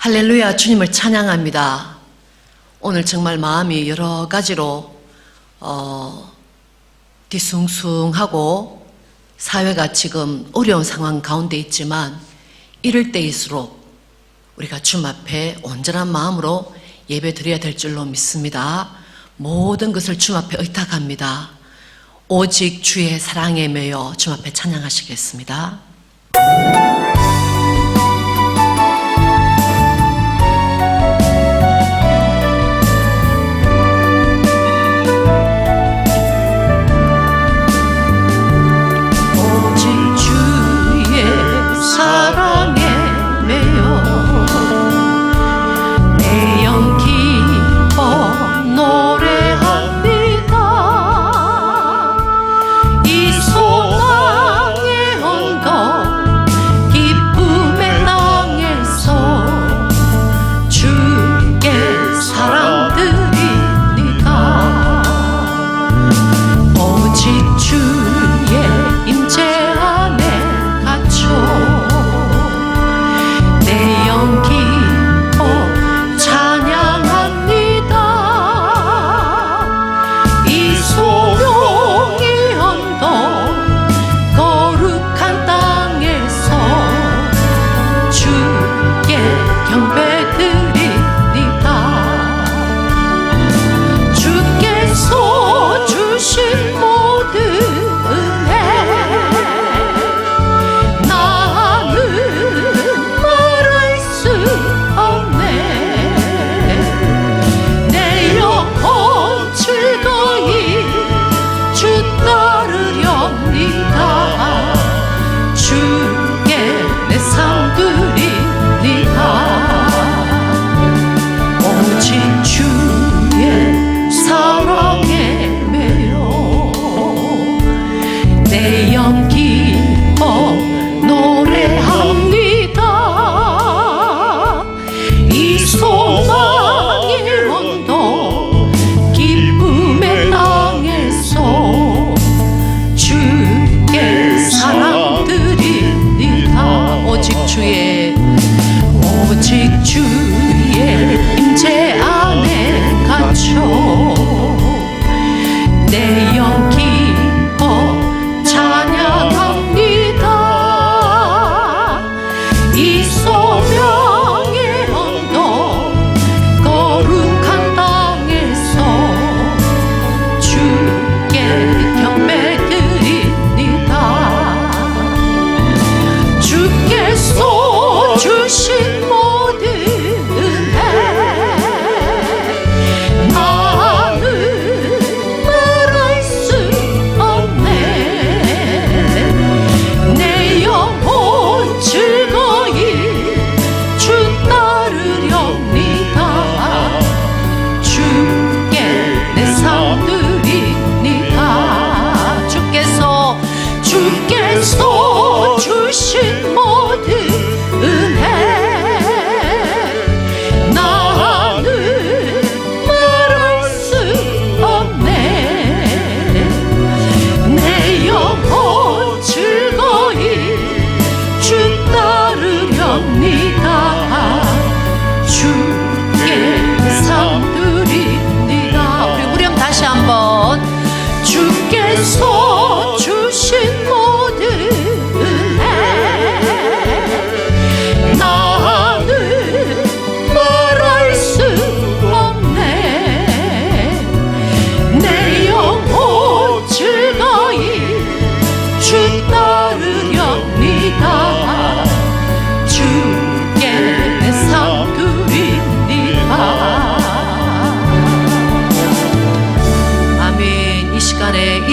할렐루야, 주님을 찬양합니다. 오늘 정말 마음이 여러 가지로 뒤숭숭하고 사회가 지금 어려운 상황 가운데 있지만 이럴 때일수록 우리가 주님 앞에 온전한 마음으로 예배 드려야 될 줄로 믿습니다. 모든 것을 주님 앞에 의탁합니다. 오직 주의 사랑에 매여 주님 앞에 찬양하시겠습니다.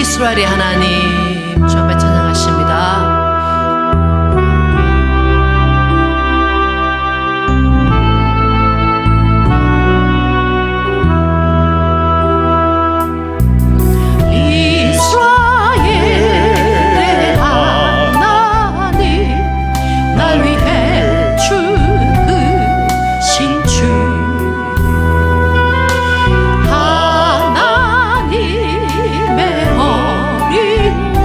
이스라엘의 하나님, 주 앞에 찬양하십니다. 이스라엘의 하나님, 날 위해 죽으신 주, 하나님의 어린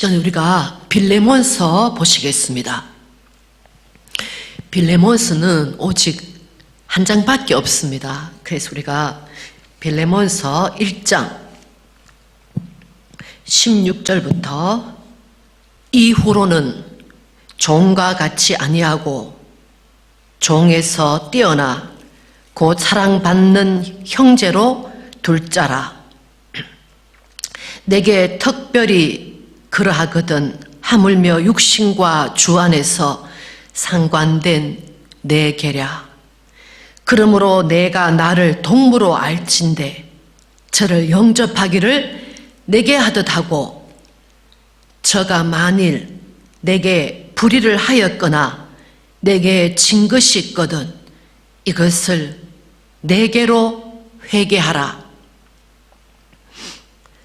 시간에 우리가 빌레몬서 보시겠습니다. 빌레몬서는 오직 한 장밖에 없습니다. 그래서 우리가 빌레몬서 1장 16절부터 이후로는 종과 같이 아니하고 종에서 뛰어나 곧 사랑받는 형제로 둘 자라. 내게 특별히 그러하거든 하물며 육신과 주 안에서 상관된 내 계랴. 그러므로 내가 나를 동무로 알진대 저를 영접하기를 내게 하듯 하고 저가 만일 내게 불의를 하였거나 내게 진 것이 있거든 이것을 내게로 회개하라.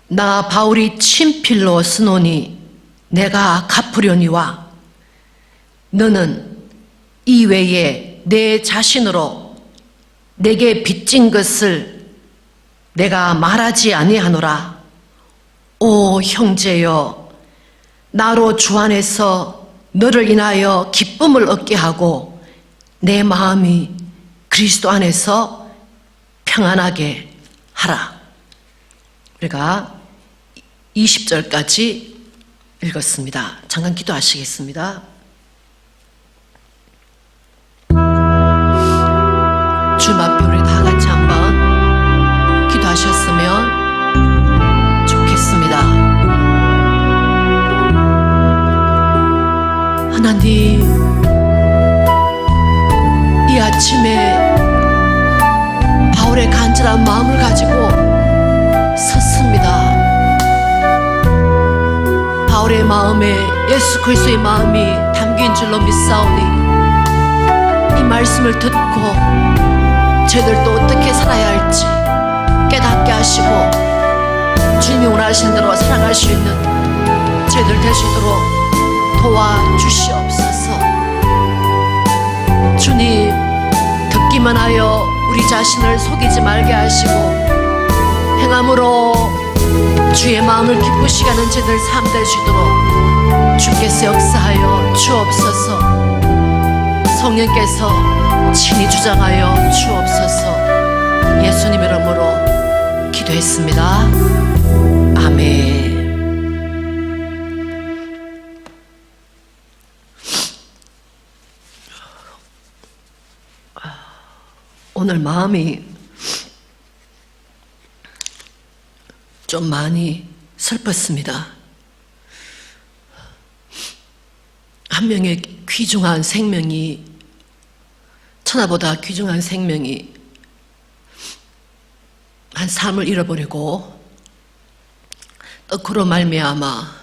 나 바울이 친필로 쓰노니 내가 갚으려니와 너는 이외에 내 자신으로 내게 빚진 것을 내가 말하지 아니하노라. 오 형제여, 나로 주 안에서 너를 인하여 기쁨을 얻게 하고 내 마음이 그리스도 안에서 평안하게 하라. 우리가 20절까지 읽었습니다. 잠깐 기도하시겠습니다. 주님 앞에 우리 다 같이 한번 기도하셨으면 좋겠습니다. 하나님, 이 아침에 바울의 간절한 마음을 가지고 섰습니다. 바울의 마음에 예수 그리스도의 마음이 담긴 줄로 믿사오니 이 말씀을 듣고 저희들도 어떻게 살아야 할지 깨닫게 하시고 주님이 원하시는 대로 살아갈 수 있는 저희들 될 수 있도록 도와주시옵소서. 주님, 듣기만 하여 우리 자신을 속이지 말게 하시고 행함으로 주의 마음을 기쁘시게 하는 저희들 삶 될 수 있도록 주께서 역사하여 주옵소서. 성령께서 친히 주장하여 주옵소서. 예수님 이름으로 기도했습니다. 아멘. 오늘 마음이 좀 많이 슬펐습니다. 한 명의 귀중한 생명이, 천하보다 귀중한 생명이 한 삶을 잃어버리고 또 그로 말미암아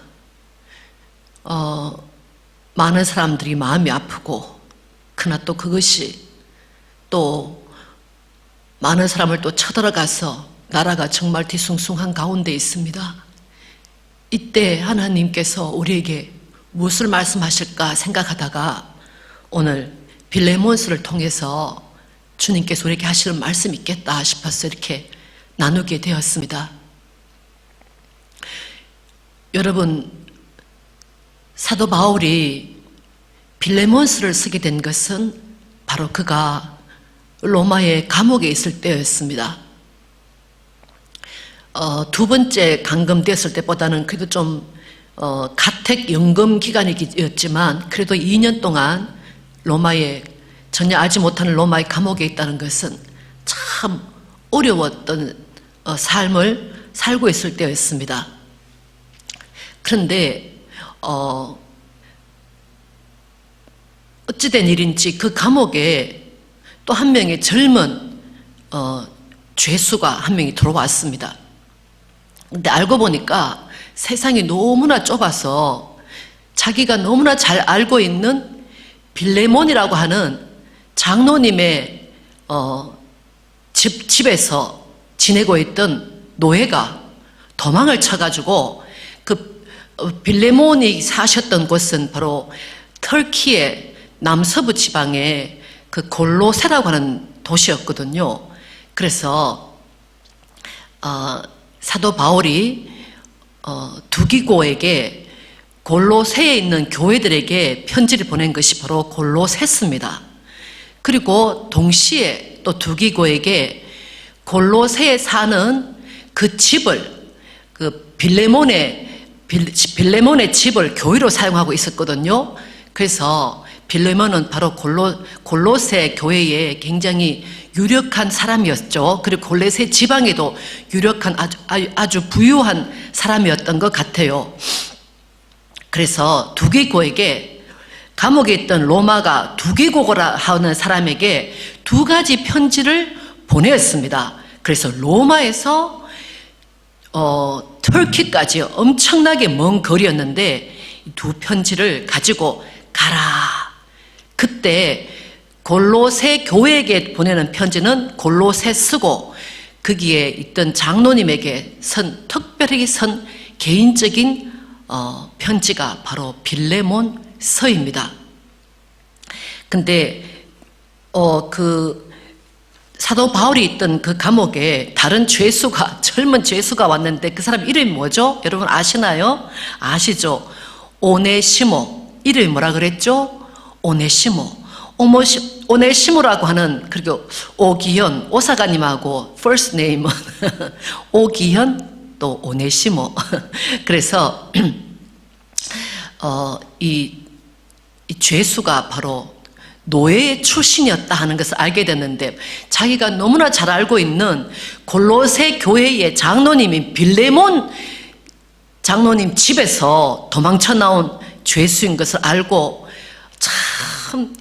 많은 사람들이 마음이 아프고, 그러나 또 그것이 또 많은 사람을 또 쳐들어가서 나라가 정말 뒤숭숭한 가운데 있습니다. 이때 하나님께서 우리에게 무엇을 말씀하실까 생각하다가 오늘 빌레몬서를 통해서 주님께서 우리에게 하시는 말씀이 있겠다 싶어서 이렇게 나누게 되었습니다. 여러분, 사도 바울이 빌레몬서를 쓰게 된 것은 바로 그가 로마의 감옥에 있을 때였습니다. 두 번째 감금되었을 때보다는 그래도 좀 가택연금 기간이었지만 그래도 2년 동안 로마에 전혀 알지 못하는 로마의 감옥에 있다는 것은 참 어려웠던 삶을 살고 있을 때였습니다. 그런데 어찌된 일인지 그 감옥에 또 한 명의 젊은 죄수가 한 명이 들어왔습니다. 근데 알고 보니까 세상이 너무나 좁아서 자기가 너무나 잘 알고 있는 빌레몬이라고 하는 장로님의 집에서 지내고 있던 노예가 도망을 쳐가지고 그 빌레몬이 사셨던 곳은 바로 터키의 남서부 지방의 그 골로세라고 하는 도시였거든요. 그래서 사도 바울이 두기고에게 골로새에 있는 교회들에게 편지를 보낸 것이 바로 골로새서입니다. 그리고 동시에 또 두기고에게 골로새에 사는 그 집을, 그 빌레몬의 집을 교회로 사용하고 있었거든요. 그래서 빌레몬은 바로 골로새 교회에 굉장히 유력한 사람이었죠. 그리고 골로새 지방에도 유력한 아주 부유한 사람이었던 것 같아요. 그래서 두기고에게 감옥에 있던 로마가 두기고라 하는 사람에게 두 가지 편지를 보냈습니다. 그래서 로마에서 터키까지 엄청나게 먼 거리였는데 두 편지를 가지고 가라. 그때 골로새 교회에게 보내는 편지는 골로새서고 거기에 있던 장로님에게 특별히 선 개인적인 편지가 바로 빌레몬서입니다. 근데 그 사도 바울이 있던 그 감옥에 다른 젊은 죄수가 왔는데 그 사람 이름이 뭐죠? 여러분 아시나요? 아시죠? 오네시모. 이름이 뭐라 그랬죠? 오네시모. 오네시모라고 하는, 그리고 오기현, 오사가님하고 first name은 오기현 또 오네시모. 그래서 이 죄수가 바로 노예 출신이었다 하는 것을 알게 됐는데, 자기가 너무나 잘 알고 있는 골로새 교회의 장로님인 빌레몬 장로님 집에서 도망쳐 나온 죄수인 것을 알고 참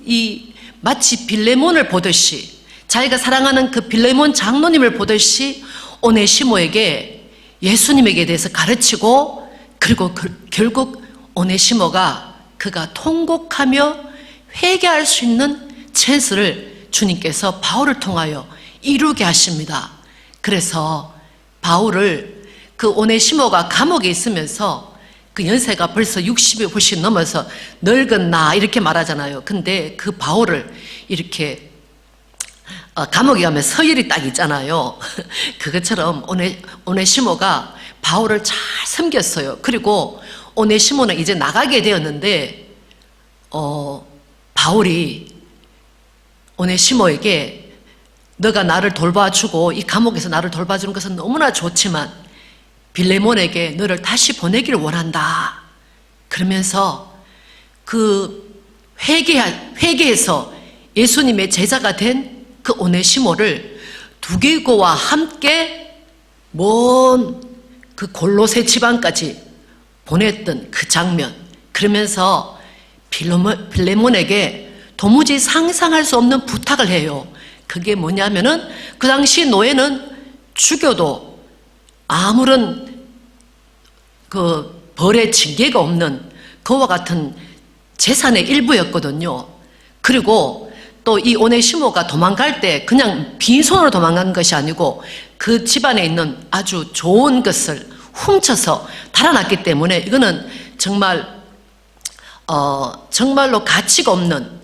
마치 빌레몬을 보듯이, 자기가 사랑하는 그 빌레몬 장로님을 보듯이 오네시모에게 예수님에게 대해서 가르치고, 그리고 결국 오네시모가 그가 통곡하며 회개할 수 있는 찬스를 주님께서 바울을 통하여 이루게 하십니다. 그래서 바울을, 그 오네시모가 감옥에 있으면서 그 연세가 벌써 60이 훨씬 넘어서 늙은 나 이렇게 말하잖아요. 근데 그 바울을 이렇게 감옥에 가면 서열이 딱 있잖아요. 그것처럼 오네시모가 바울을 잘 섬겼어요. 그리고 오네시모는 이제 나가게 되었는데 바울이 오네시모에게 너가 나를 돌봐주고 이 감옥에서 나를 돌봐주는 것은 너무나 좋지만 빌레몬에게 너를 다시 보내기를 원한다. 그러면서 그 회개해서 예수님의 제자가 된 그 오네시모를 두기고와 함께 먼 그 골로새 지방까지 보냈던 그 장면, 그러면서 빌레몬에게 도무지 상상할 수 없는 부탁을 해요. 그게 뭐냐면은 그 당시 노예는 죽여도 아무런 그 벌의 징계가 없는 그와 같은 재산의 일부였거든요. 그리고 또 이 오네시모가 도망갈 때 그냥 빈손으로 도망간 것이 아니고 그 집안에 있는 아주 좋은 것을 훔쳐서 달아났기 때문에 이거는 정말로 가치가 없는,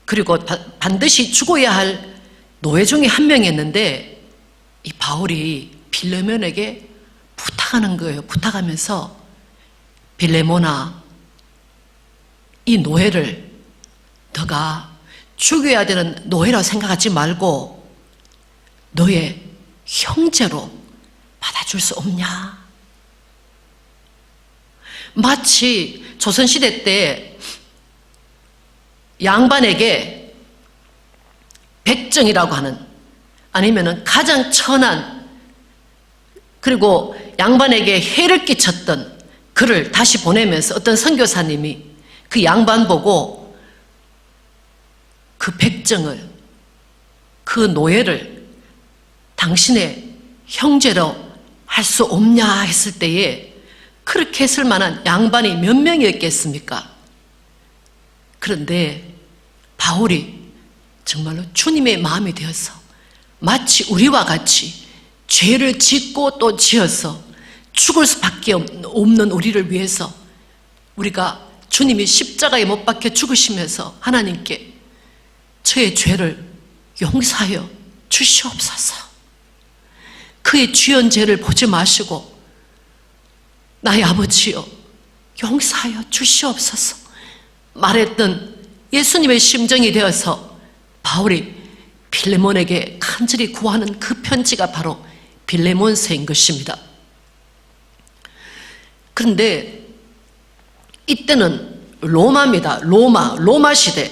그리고 반드시 죽어야 할 노예 중에 한 명이었는데, 이 바울이 빌레몬에게 부탁하는 거예요. 부탁하면서 빌레몬아, 이 노예를 너가 죽여야 되는 노예라고 생각하지 말고 너의 형제로 받아줄 수 없냐? 마치 조선시대 때 양반에게 백정이라고 하는, 아니면은 가장 천한, 그리고 양반에게 해를 끼쳤던 그를 다시 보내면서 어떤 선교사님이 그 양반 보고 그 백정을, 그 노예를 당신의 형제로 할 수 없냐 했을 때에 그렇게 했을 만한 양반이 몇 명이었겠습니까? 그런데 바울이 정말로 주님의 마음이 되어서 마치 우리와 같이 죄를 짓고 또 지어서 죽을 수밖에 없는 우리를 위해서, 우리가 주님이 십자가에 못 박혀 죽으시면서 하나님께 저의 죄를 용서하여 주시옵소서, 그의 지은 죄를 보지 마시고 나의 아버지여 용서하여 주시옵소서 말했던 예수님의 심정이 되어서 바울이 빌레몬에게 간절히 구하는 그 편지가 바로 빌레몬서인 것입니다. 그런데 이때는 로마입니다. 로마 시대.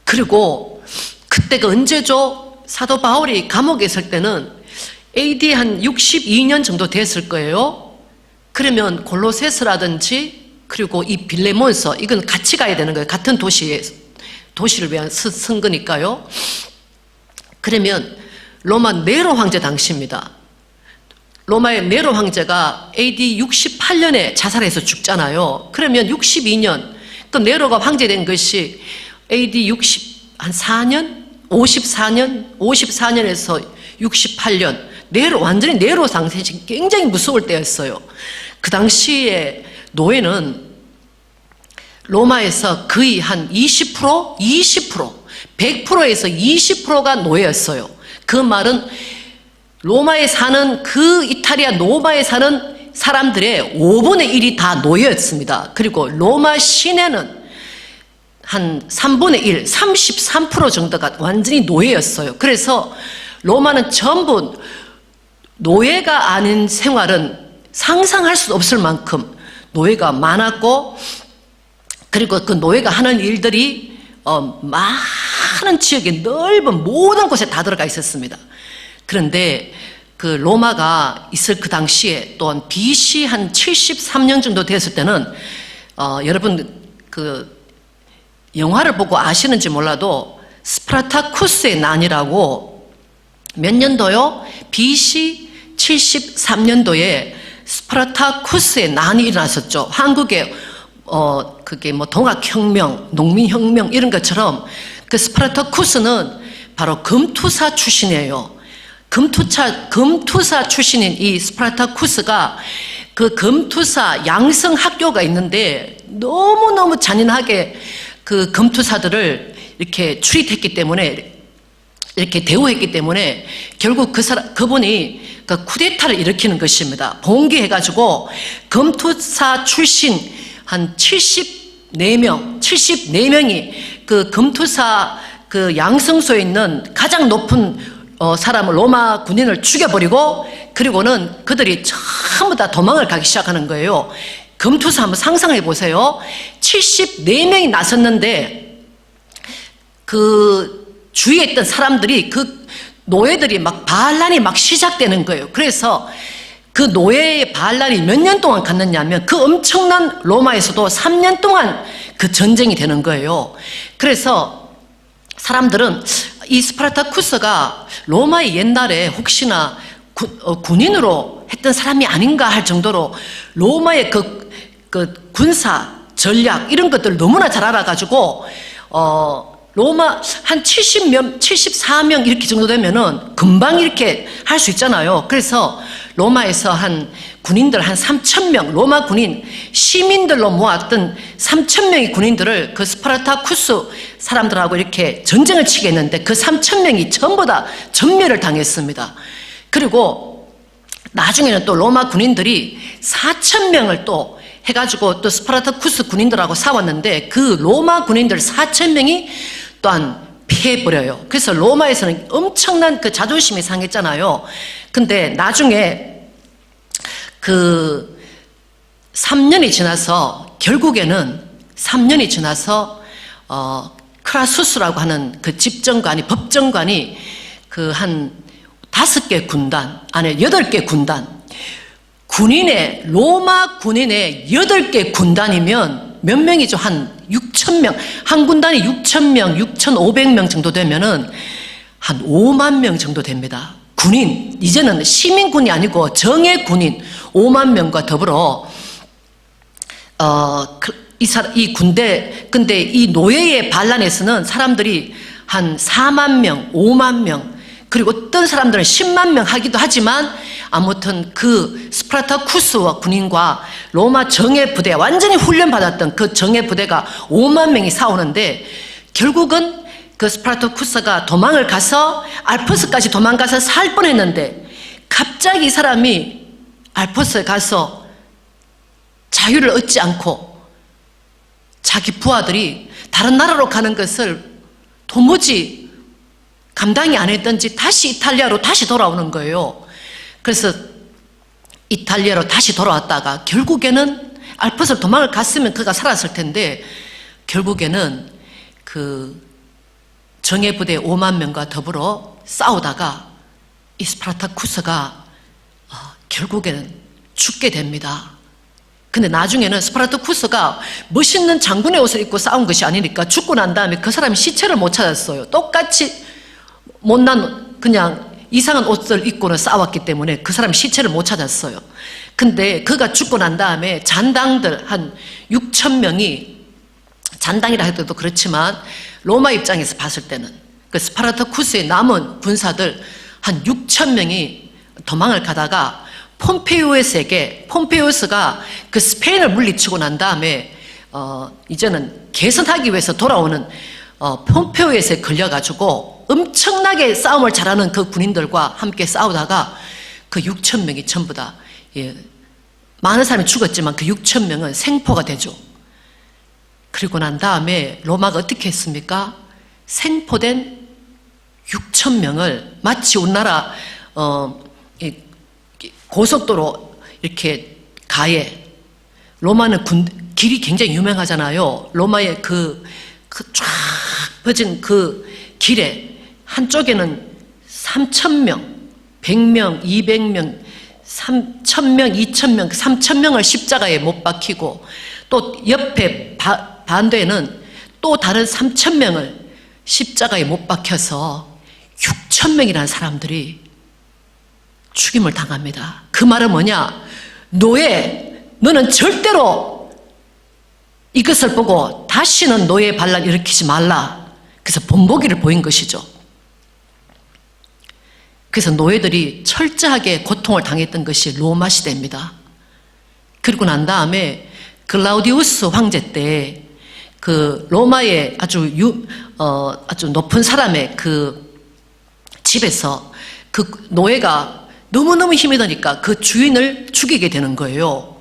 그리고 그때가 언제죠? 사도 바울이 감옥에 있을 때는 AD 한 62년 정도 됐을 거예요. 그러면 골로새서라든지 그리고 이 빌레몬서, 이건 같이 가야 되는 거예요. 같은 도시를 위한 쓴 거니까요. 그러면 로마 네로 황제 당시입니다. 로마의 네로 황제가 AD 68년에 자살해서 죽잖아요. 그러면 62년, 그 네로가 황제된 것이 AD 54년? 54년에서 68년, 완전히 네로 상태이 굉장히 무서울 때였어요. 그 당시에 노예는 로마에서 거의 한 20%? 100%에서 20%가 노예였어요. 그 말은 로마에 사는 이탈리아 로마에 사는 사람들의 5분의 1이 다 노예였습니다. 그리고 로마 시내는 한 3분의 1, 33% 정도가 완전히 노예였어요. 그래서 로마는 전부 노예가 아닌 생활은 상상할 수 없을 만큼 노예가 많았고, 그리고 그 노예가 하는 일들이 많은 지역에 넓은 모든 곳에 다 들어가 있었습니다. 그런데 그 로마가 있을 그 당시에 또한 BC 한 73년 정도 됐을 때는 여러분 그 영화를 보고 아시는지 몰라도 스파르타쿠스의 난이라고 몇 년도요? BC 73년도에 스파르타쿠스의 난이 일어났었죠. 한국에 그게 뭐 동학혁명, 농민혁명 이런 것처럼 그 스파르타쿠스는 바로 검투사 출신이에요. 검투사 출신인 이 스파르타쿠스가 그 검투사 양성학교가 있는데 너무너무 잔인하게 그 검투사들을 이렇게 추릿했기 때문에, 이렇게 대우했기 때문에 결국 그분이 그 쿠데타를 일으키는 것입니다. 봉기해가지고 검투사 출신 한 74명이 그 검투사 그 양성소에 있는 가장 높은 사람을, 로마 군인을 죽여버리고, 그리고는 그들이 전부 다 도망을 가기 시작하는 거예요. 검투사 한번 상상해 보세요. 74명이 나섰는데 그 주위에 있던 사람들이, 그 노예들이 막 반란이 막 시작되는 거예요. 그래서 그 노예의 반란이 몇 년 동안 갔느냐면 그 엄청난 로마에서도 3년 동안 그 전쟁이 되는 거예요. 그래서 사람들은 이 스파르타쿠스가 로마의 옛날에 혹시나 군인으로 했던 사람이 아닌가 할 정도로 로마의 그 군사 전략 이런 것들 너무나 잘 알아가지고 로마 한 70명, 74명 이렇게 정도 되면은 금방 이렇게 할 수 있잖아요. 그래서 로마에서 한 군인들 한 3,000명, 로마 군인, 시민들로 모았던 3,000명의 군인들을 그 스파르타쿠스 사람들하고 이렇게 전쟁을 치게 했는데 그 3,000명이 전부 다 전멸을 당했습니다. 그리고 나중에는 또 로마 군인들이 4,000명을 또 해가지고 또 스파르타쿠스 군인들하고 싸웠는데 그 로마 군인들 4,000명이 또한 피해버려요. 그래서 로마에서는 엄청난 그 자존심이 상했잖아요. 근데 나중에 그 3년이 지나서 결국에는 3년이 지나서 크라수스라고 하는 그 집정관이, 법정관이 그 한 5개 군단, 아니 8개 군단, 로마 군인의 8개 군단이면 몇 명이죠? 한 6,000명. 한 군단이 6,000명, 6,500명 정도 되면은 한 5만 명 정도 됩니다. 군인, 이제는 시민군이 아니고 정예 군인 5만 명과 더불어 이 군대, 근데 이 노예의 반란에서는 사람들이 한 4만 명, 5만 명, 그리고 어떤 사람들은 10만 명 하기도 하지만 아무튼 그 스파르타쿠스와 군인과 로마 정예 부대, 완전히 훈련받았던 그 정예 부대가 5만 명이 싸우는데 결국은 그 스파르타쿠스가 도망을 가서 알프스까지 도망가서 살 뻔했는데 갑자기 이 사람이 알프스에 가서 자유를 얻지 않고 자기 부하들이 다른 나라로 가는 것을 도무지 감당이 안 했던지 다시 이탈리아로 다시 돌아오는 거예요. 그래서 이탈리아로 다시 돌아왔다가 결국에는 알프스로 도망을 갔으면 그가 살았을 텐데 결국에는 그 정예부대 5만 명과 더불어 싸우다가 이 스파르타쿠스가 결국에는 죽게 됩니다. 근데 나중에는 스파르타쿠스가 멋있는 장군의 옷을 입고 싸운 것이 아니니까 죽고 난 다음에 그 사람이 시체를 못 찾았어요. 똑같이 못난 그냥 이상한 옷을 입고는 싸웠기 때문에 그 사람 시체를 못 찾았어요. 근데 그가 죽고 난 다음에 잔당들 한 6천 명이, 잔당이라 해도 그렇지만 로마 입장에서 봤을 때는 그 스파르타쿠스의 남은 군사들 한 6천 명이 도망을 가다가 폼페이오스가 그 스페인을 물리치고 난 다음에 이제는 개선하기 위해서 돌아오는 폼페이오스에 걸려가지고 엄청나게 싸움을 잘하는 그 군인들과 함께 싸우다가 그 6천 명이 전부 다, 많은 사람이 죽었지만 그 6천 명은 생포가 되죠. 그리고 난 다음에 로마가 어떻게 했습니까? 생포된 6천 명을 마치 우리나라 고속도로 이렇게 가에, 로마는 길이 굉장히 유명하잖아요. 로마의 그 쫙 퍼진 그 길에 한쪽에는 3,000명, 100명, 200명, 3,000명, 2,000명, 3,000명을 십자가에 못 박히고 또 옆에 반대에는 또 다른 3,000명을 십자가에 못 박혀서 6,000명이라는 사람들이 죽임을 당합니다. 그 말은 뭐냐? 노예, 너는 절대로 이것을 보고 다시는 노예 반란 일으키지 말라. 그래서 본보기를 보인 것이죠. 그래서 노예들이 철저하게 고통을 당했던 것이 로마 시대입니다. 그리고 난 다음에 글라우디우스 황제 때 그 로마의 아주 높은 사람의 그 집에서 그 노예가 너무너무 힘이 드니까 그 주인을 죽이게 되는 거예요.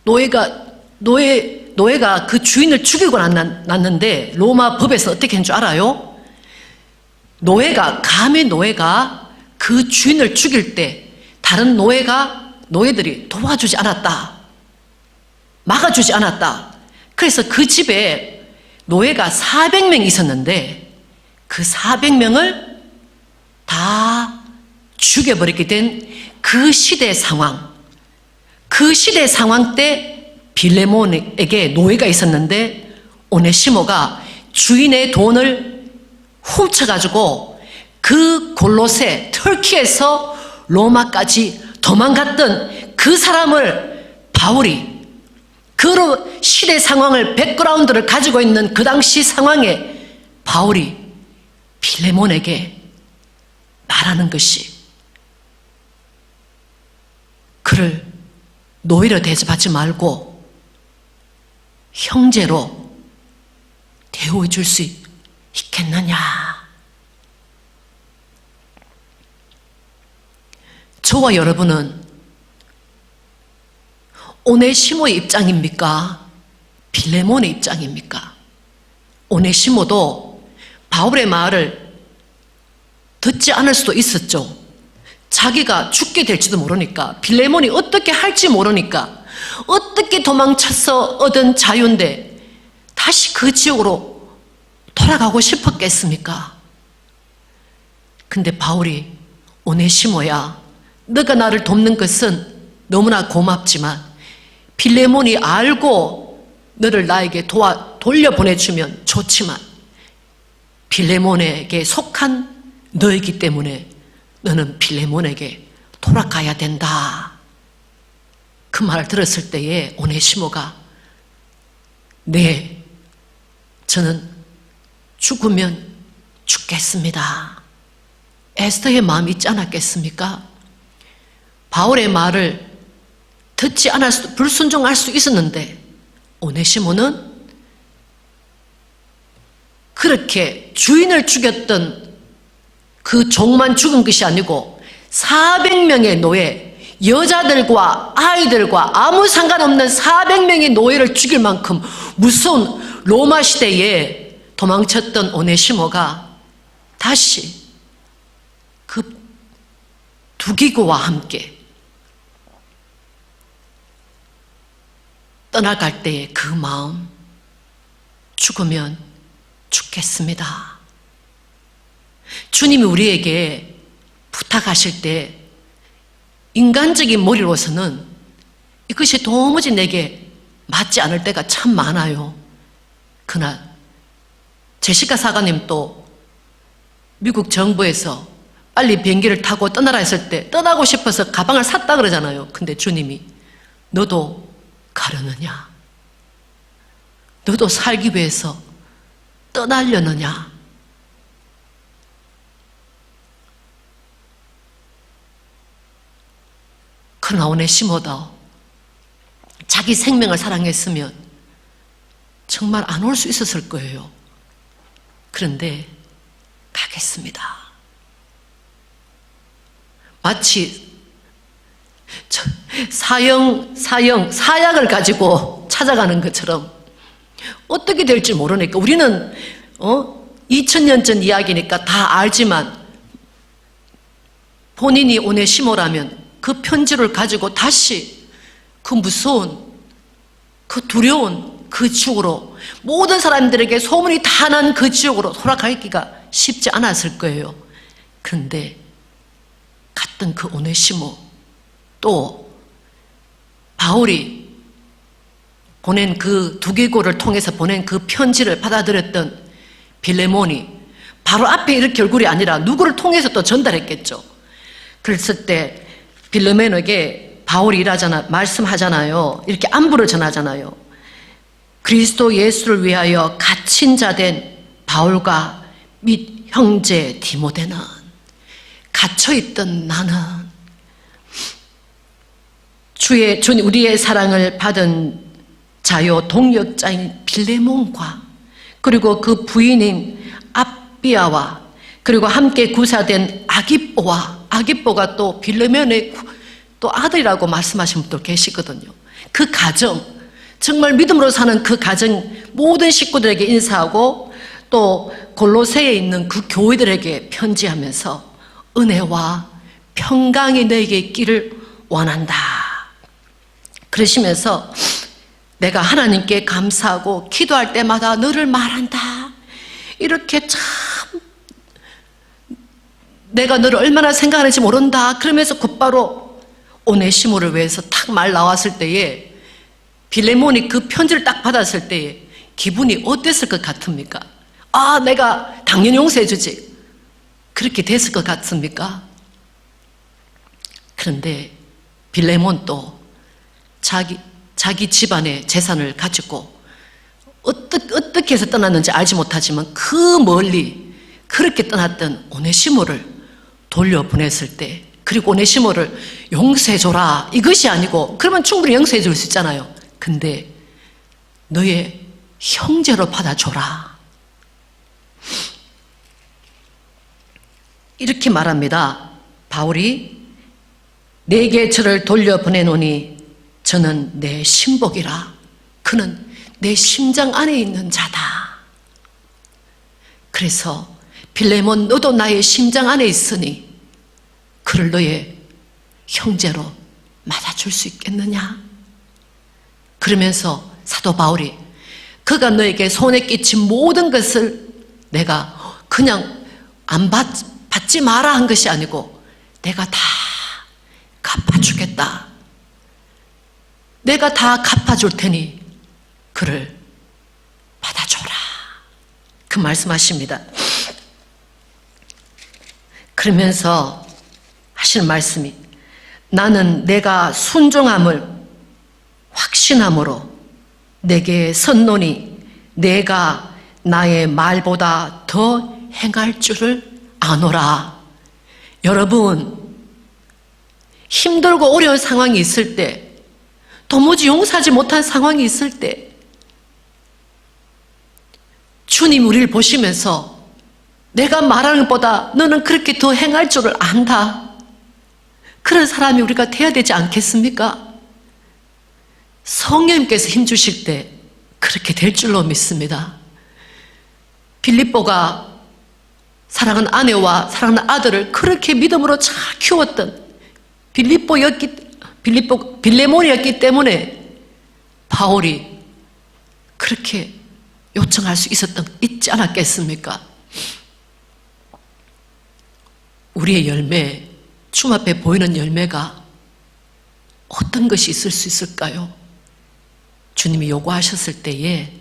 노예가 그 주인을 죽이고 났는데 로마 법에서 어떻게 한 줄 알아요? 감히 노예가 그 주인을 죽일 때 다른 노예들이 도와주지 않았다. 막아주지 않았다. 그래서 그 집에 노예가 400명 있었는데 그 400명을 다 죽여버리게 된 그 시대 상황. 그 시대 상황 때 빌레몬에게 노예가 있었는데 오네시모가 주인의 돈을 훔쳐가지고 그 골로새, 터키에서 로마까지 도망갔던 그 사람을 바울이 그 시대 상황을, 백그라운드를 가지고 있는 그 당시 상황에 바울이 빌레몬에게 말하는 것이, 그를 노예로 대접하지 말고 형제로 대우해줄 수 있겠느냐. 저와 여러분은 오네시모의 입장입니까? 빌레몬의 입장입니까? 오네시모도 바울의 말을 듣지 않을 수도 있었죠. 자기가 죽게 될지도 모르니까, 빌레몬이 어떻게 할지 모르니까, 어떻게 도망쳐서 얻은 자유인데 다시 그 지옥으로 돌아가고 싶었겠습니까? 근데 바울이 오네시모야, 너가 나를 돕는 것은 너무나 고맙지만 빌레몬이 알고 너를 나에게 돌려보내주면 좋지만 빌레몬에게 속한 너이기 때문에 너는 빌레몬에게 돌아가야 된다. 그 말을 들었을 때에 오네시모가 네, 저는 죽으면 죽겠습니다. 에스더의 마음이 있지 않았겠습니까? 바울의 말을 듣지 않을 수도, 불순종할 수 있었는데 오네시모는 그렇게 주인을 죽였던 그 종만 죽은 것이 아니고 400명의 노예, 여자들과 아이들과 아무 상관없는 400명의 노예를 죽일 만큼 무서운 로마 시대에 도망쳤던 오네시모가 다시 그 두기고와 함께 떠나갈 때의 그 마음, 죽으면 죽겠습니다. 주님이 우리에게 부탁하실 때 인간적인 머리로서는 이것이 도무지 내게 맞지 않을 때가 참 많아요. 그날 제시카 사관님도 미국 정부에서 빨리 비행기를 타고 떠나라 했을 때 떠나고 싶어서 가방을 샀다 그러잖아요. 근데 주님이 너도 가려느냐? 너도 살기 위해서 떠나려느냐? 그러나 오네시모도 자기 생명을 사랑했으면 정말 안 올 수 있었을 거예요. 그런데 가겠습니다. 마치 사약을 가지고 찾아가는 것처럼 어떻게 될지 모르니까 우리는 2000년 전 이야기니까 다 알지만 본인이 오네시모라면 그 편지를 가지고 다시 그 무서운, 그 두려운 그 지옥으로, 모든 사람들에게 소문이 다 난 그 지옥으로 돌아가기가 쉽지 않았을 거예요. 그런데 갔던 그 오네시모, 또 바울이 보낸 그 두기고를 통해서 보낸 그 편지를 받아들였던 빌레몬이 바로 앞에 이렇게 얼굴이 아니라 누구를 통해서 또 전달했겠죠. 그랬을 때 빌레몬에게 바울이 말씀하잖아요. 이렇게 안부를 전하잖아요. 그리스도 예수를 위하여 갇힌 자 된 바울과 및 형제 디모데는 갇혀있던 나는 우리의 사랑을 받은 자요 동역자인 빌레몬과 그리고 그 부인인 아비아와 그리고 함께 구사된 아기뽀가 또 빌레몬의 또 아들이라고 말씀하신 분도 계시거든요. 그 가정, 정말 믿음으로 사는 그 가정 모든 식구들에게 인사하고 또 골로새에 있는 그 교회들에게 편지하면서 은혜와 평강이 너에게 있기를 원한다. 그러시면서 내가 하나님께 감사하고 기도할 때마다 너를 말한다. 이렇게 참 내가 너를 얼마나 생각하는지 모른다. 그러면서 곧바로 오네시모를 위해서 탁 말 나왔을 때에 빌레몬이 그 편지를 딱 받았을 때에 기분이 어땠을 것 같습니까? 아, 내가 당연히 용서해 주지. 그렇게 됐을 것 같습니까? 그런데 빌레몬도 자기 집안의 재산을 가지고 어떻게 해서 떠났는지 알지 못하지만 그 멀리 그렇게 떠났던 오네시모를 돌려보냈을 때, 그리고 오네시모를 용서해줘라 이것이 아니고, 그러면 충분히 용서해 줄 수 있잖아요. 근데 너의 형제로 받아줘라 이렇게 말합니다. 바울이 내게 저를 돌려보내노니 저는 내 신복이라. 그는 내 심장 안에 있는 자다. 그래서 빌레몬, 너도 나의 심장 안에 있으니 그를 너의 형제로 맞아줄 수 있겠느냐? 그러면서 사도 바울이 그가 너에게 손에 끼친 모든 것을 내가 그냥 안 받지 마라 한 것이 아니고 내가 다 갚아주겠다. 내가 다 갚아줄 테니 그를 받아줘라. 그 말씀하십니다. 그러면서 하시는 말씀이 나는 내가 순종함을 확신함으로 내게 선노니 내가 나의 말보다 더 행할 줄을 아노라. 여러분, 힘들고 어려운 상황이 있을 때, 도무지 용서하지 못한 상황이 있을 때 주님 우리를 보시면서 내가 말하는 것보다 너는 그렇게 더 행할 줄을 안다. 그런 사람이 우리가 돼야 되지 않겠습니까? 성령님께서 힘주실 때 그렇게 될 줄로 믿습니다. 빌립보가 사랑하는 아내와 사랑하는 아들을 그렇게 믿음으로 잘 키웠던 빌레몬이었기 때문에 바울이 그렇게 요청할 수 있지 않았겠습니까? 우리의 열매, 춤 앞에 보이는 열매가 어떤 것이 있을 수 있을까요? 주님이 요구하셨을 때에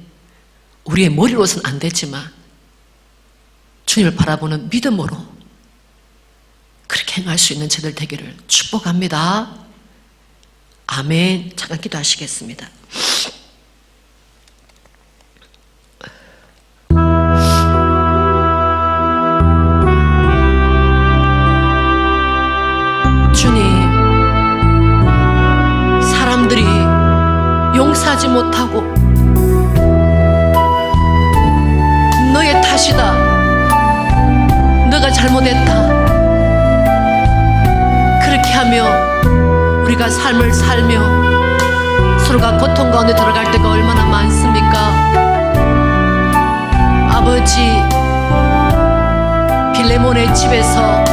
우리의 머리로서는 안 되지만 주님을 바라보는 믿음으로 그렇게 행할 수 있는 저들 되기를 축복합니다. 아멘. 잠깐 기도하시겠습니다. 주님, 사람들이 용서하지 못하고 너의 탓이다, 너가 잘못했다, 그렇게 하며 우리가 삶을 살며 서로가 고통 가운데 들어갈 때가 얼마나 많습니까? 아버지, 빌레몬의 집에서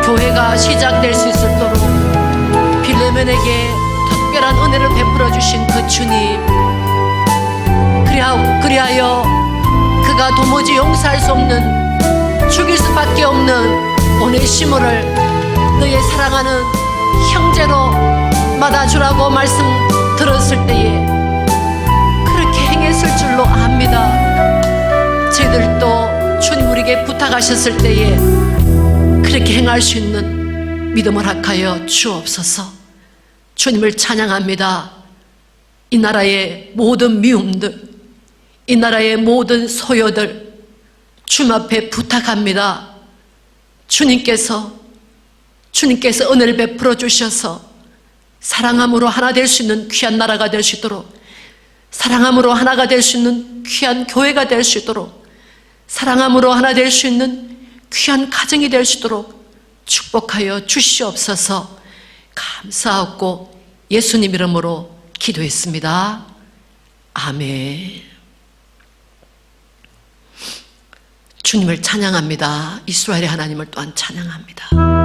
교회가 시작될 수 있도록 빌레몬에게 특별한 은혜를 베풀어 주신 그 주님, 그리하여 그가 도무지 용서할 수 없는, 죽일 수밖에 없는 오네시모를 너의 사랑하는 형제로 받아주라고 말씀 들었을 때에 그렇게 행했을 줄로 압니다. 저희들도 주님 우리에게 부탁하셨을 때에 그렇게 행할 수 있는 믿음을 허락하여 주옵소서. 주님을 찬양합니다. 이 나라의 모든 미움들, 이 나라의 모든 소요들 주님 앞에 부탁합니다. 주님께서 은혜를 베풀어 주셔서 사랑함으로 하나 될 수 있는 귀한 나라가 될 수 있도록, 사랑함으로 하나가 될 수 있는 귀한 교회가 될 수 있도록, 사랑함으로 하나 될 수 있는 귀한 가정이 될 수 있도록 축복하여 주시옵소서. 감사하고 예수님 이름으로 기도했습니다. 아멘. 주님을 찬양합니다. 이스라엘의 하나님을 또한 찬양합니다.